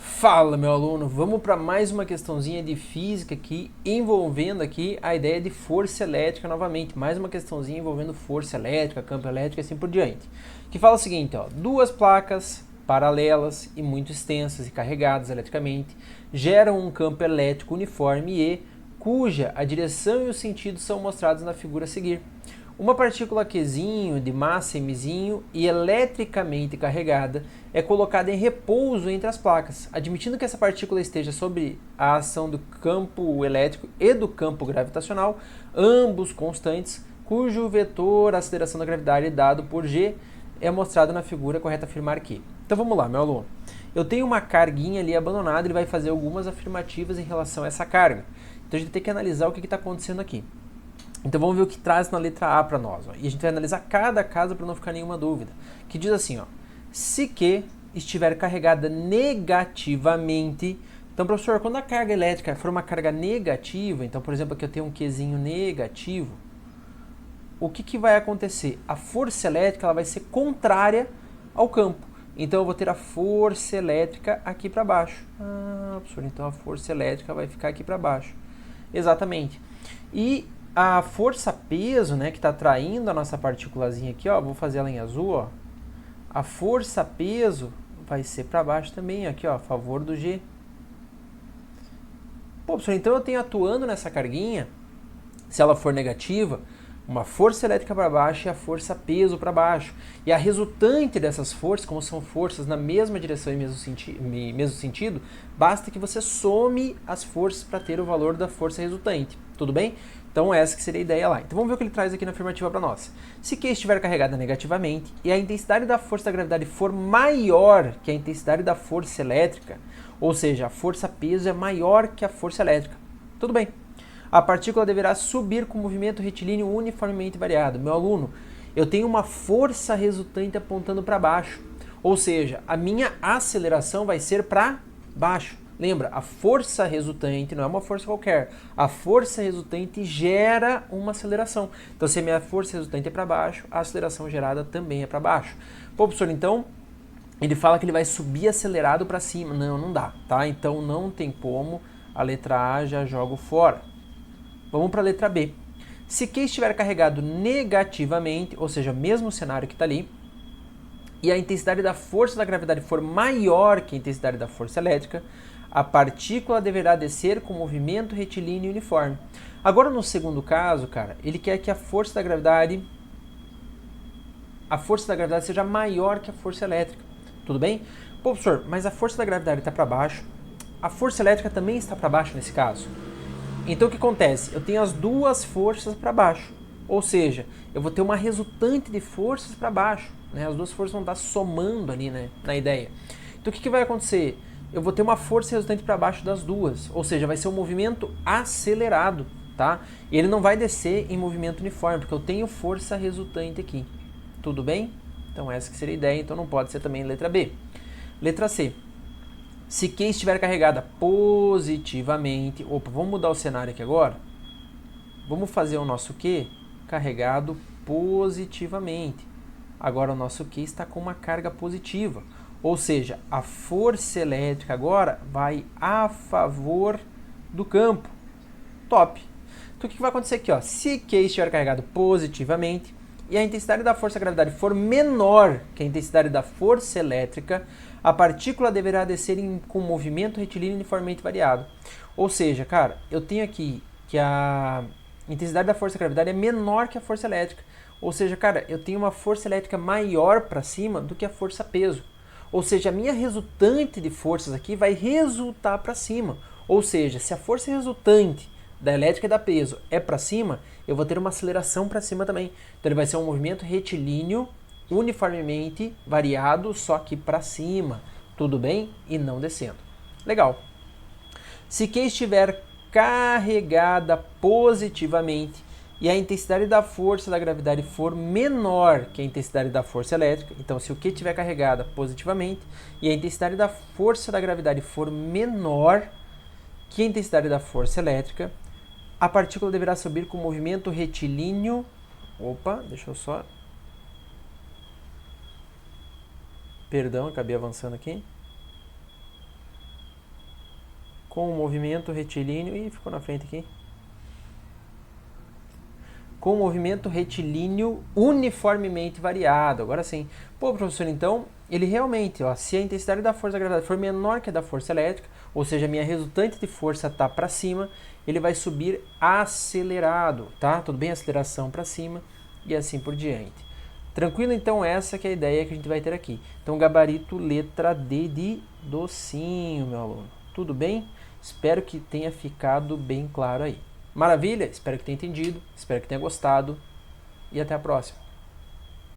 Fala, meu aluno, vamos para mais uma questãozinha de física aqui, envolvendo aqui a ideia de força elétrica novamente, mais uma questãozinha envolvendo força elétrica, campo elétrico e assim por diante, que fala o seguinte, ó, duas placas paralelas e muito extensas e carregadas eletricamente geram um campo elétrico uniforme E, cuja a direção e o sentido são mostrados na figura a seguir. Uma partícula Qzinho de massa Mzinho e eletricamente carregada é colocada em repouso entre as placas, admitindo que essa partícula esteja sob a ação do campo elétrico e do campo gravitacional, ambos constantes, cujo vetor aceleração da gravidade dado por G é mostrado na figura, é correto afirmar que. Então vamos lá, meu aluno. Eu tenho uma carguinha ali abandonada, ele vai fazer algumas afirmativas em relação a essa carga. Então a gente tem que analisar o que está acontecendo aqui. Então vamos ver o que traz na letra A para nós. Ó. E a gente vai analisar cada caso para não ficar nenhuma dúvida. Que diz assim, ó, se Q estiver carregada negativamente. Então, professor, quando a carga elétrica for uma carga negativa, então, por exemplo, aqui eu tenho um Qzinho negativo, o que vai acontecer? A força elétrica ela vai ser contrária ao campo. Então eu vou ter a força elétrica aqui para baixo. Ah, professor, então a força elétrica vai ficar aqui para baixo. Exatamente. E a força-peso, né, que está atraindo a nossa partículazinha aqui, ó, vou fazer ela em azul, ó. A força-peso vai ser para baixo também, aqui, ó, a favor do G. Pô, professor, então eu tenho atuando nessa carguinha, se ela for negativa, uma força elétrica para baixo e a força-peso para baixo. E a resultante dessas forças, como são forças na mesma direção e mesmo sentido, basta que você some as forças para ter o valor da força resultante. Tudo bem? Então essa que seria a ideia lá. Então vamos ver o que ele traz aqui na afirmativa para nós. Se Q estiver carregada negativamente e a intensidade da força da gravidade for maior que a intensidade da força elétrica, ou seja, a força-peso é maior que a força elétrica, tudo bem. A partícula deverá subir com movimento retilíneo uniformemente variado. Meu aluno, eu tenho uma força resultante apontando para baixo, ou seja, a minha aceleração vai ser para baixo. Lembra, a força resultante não é uma força qualquer. A força resultante gera uma aceleração. Então, se a minha força resultante é para baixo, a aceleração gerada também é para baixo. Pô, professor, então ele fala que ele vai subir acelerado para cima. Não, não dá, tá? Então não tem como. A letra A já jogo fora. Vamos para a letra B. Se Q estiver carregado negativamente, ou seja, o mesmo cenário que está ali, e a intensidade da força da gravidade for maior que a intensidade da força elétrica, a partícula deverá descer com movimento retilíneo uniforme. Agora, no segundo caso, cara, ele quer que a força da gravidade seja maior que a força elétrica. Tudo bem? Pô, professor, mas a força da gravidade está para baixo. A força elétrica também está para baixo nesse caso. Então o que acontece? Eu tenho as duas forças para baixo. Ou seja, eu vou ter uma resultante de forças para baixo. Né? As duas forças vão estar somando ali, né, na ideia. Então o que vai acontecer? Eu vou ter uma força resultante para baixo das duas. Ou seja, vai ser um movimento acelerado. Tá? E ele não vai descer em movimento uniforme, porque eu tenho força resultante aqui. Tudo bem? Então essa que seria a ideia, então não pode ser também letra B. Letra C. Se Q estiver carregada positivamente... Opa, vamos mudar o cenário aqui agora? Vamos fazer o nosso Q carregado positivamente. Agora o nosso Q está com uma carga positiva. Ou seja, a força elétrica agora vai a favor do campo. Top! Então o que vai acontecer aqui? Ó? Se Q estiver carregado positivamente e a intensidade da força da gravidade for menor que a intensidade da força elétrica, a partícula deverá descer com movimento retilíneo uniformemente variado. Ou seja, cara, eu tenho aqui que a intensidade da força da gravidade é menor que a força elétrica. Ou seja, cara, eu tenho uma força elétrica maior para cima do que a força peso. Ou seja, a minha resultante de forças aqui vai resultar para cima. Ou seja, se a força resultante da elétrica e da peso é para cima, eu vou ter uma aceleração para cima também. Então ele vai ser um movimento retilíneo uniformemente variado, só que para cima. Tudo bem? E não descendo. Legal. Se Q estiver carregada positivamente e a intensidade da força da gravidade for menor que a intensidade da força elétrica, então se o Q estiver carregada positivamente e a intensidade da força da gravidade for menor que a intensidade da força elétrica, a partícula deverá subir com movimento retilíneo. Opa, deixa eu só... Perdão, acabei avançando aqui. com o movimento retilíneo... Ih, ficou na frente aqui. Com o movimento retilíneo uniformemente variado. Agora sim. Pô, professor, então, ele realmente, ó, se a intensidade da força da gravidade for menor que a da força elétrica, ou seja, a minha resultante de força está para cima, ele vai subir acelerado, tá? Tudo bem? Aceleração para cima e assim por diante. Tranquilo? Então, essa que é a ideia que a gente vai ter aqui. Então, gabarito letra D de docinho, meu aluno. Tudo bem? Espero que tenha ficado bem claro aí. Maravilha? Espero que tenha entendido, espero que tenha gostado e até a próxima.